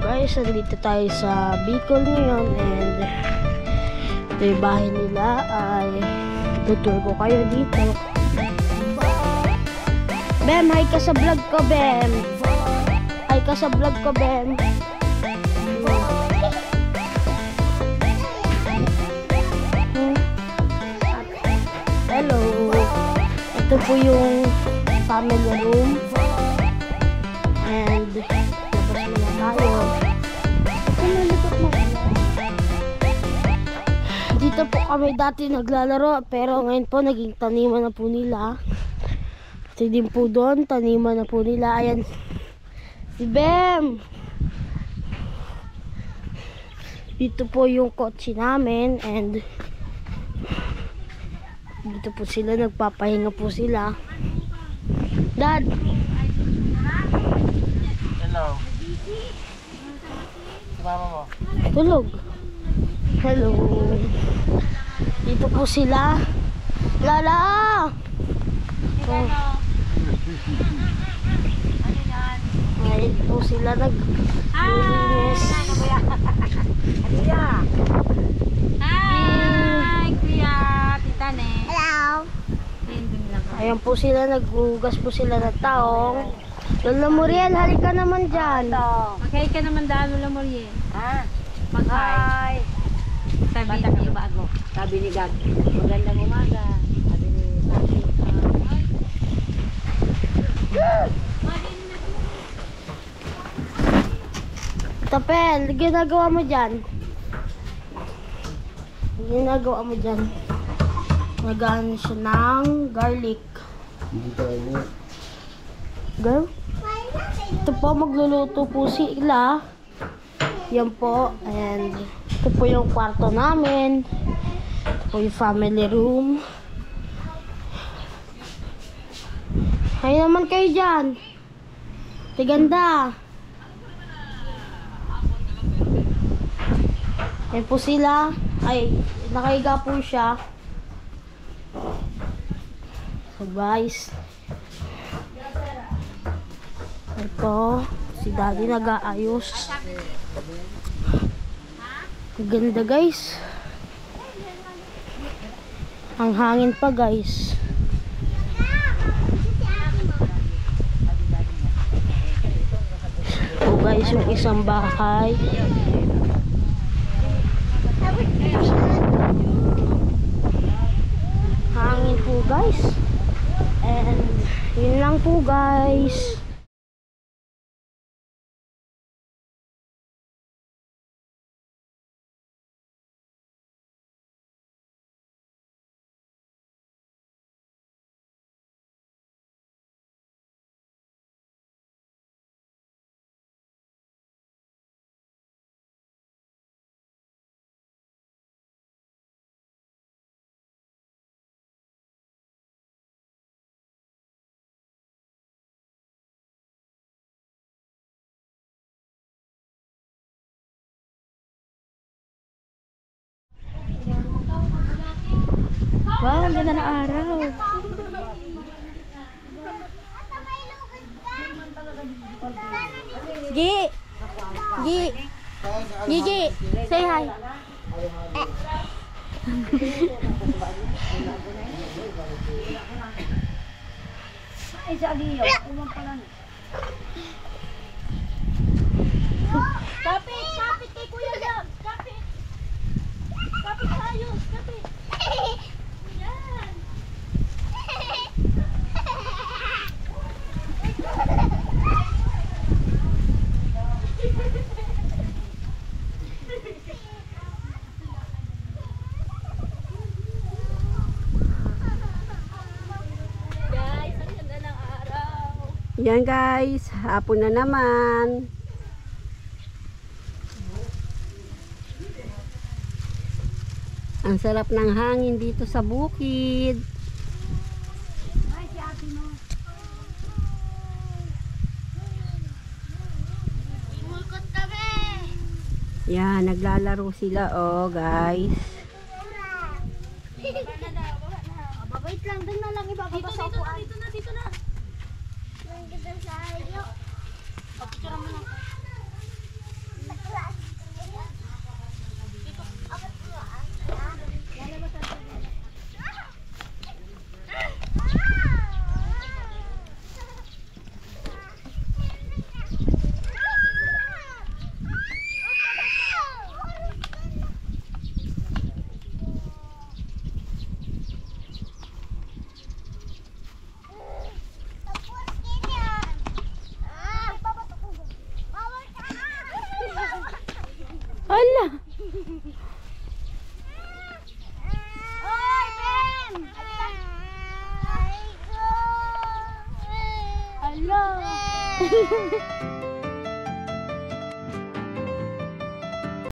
Guys, nandito tayo sa Bicol ngayon and ito yung bahay nila. Ay tutur ko kayo dito. Bem, hi ka sa vlog ko, Bem. Hi ka sa vlog ko, Bem. Hello. Ito po yung family room. And labas muna tayo. Dito po kami dati naglalaro, pero ngayon po naging taniman na po nila. Pati din po doon, taniman na po nila. Ayan si Bem. Dito po yung kotse namin and dito po sila, nagpapahinga po sila. Dad! Hello. Mama mo. Tulog. Hello. Dito po sila. Lala! Oh. Ngayon po sila nag-linis. Hi, Kuya Tita Ne. Hello. Ayan po sila, naghugas po sila ng taong. Lola Muriel, halika naman dyan. Mag-hi ka naman daan, Lola Muriel. Mag-hi. Sabi ni bago. Sabi ni Gag, magandang umaga. Sabi ni Tati. Tapel, ginagawa mo dyan? Ginagawa mo dyan? Nagaan siya ng garlic. Girl? Ito po, magluluto po sila. Yan po. And ito po yung kwarto namin. Ito po yung family room. Hay naman kayo dyan. Tiganda. Yan po sila. Ay, nakahiga po siya. So guys, ito si Daddy nag-aayos. Ganda guys. Ang hangin pa guys. So guys, yung isang bahay. Hangin po guys. And yun lang po guys. Wow, ang ganda ng araw. Gi! Gi! Gigi! Say hi! Ay, sa Aliyo. Umang pala na. Kapit! Kapit kay Kuya Jam! Kapit! Kapit tayo! Kapit! Yan! Guys, ang ganda ng araw! Yan guys, hapon na naman. Ang sarap ng hangin dito sa bukid. Imulkot kami. Yan, naglalaro sila oh guys. Wait lang, doon na lang ibababa sa upuan. Dito na! Ang ganda sa iyo. Picture mo na.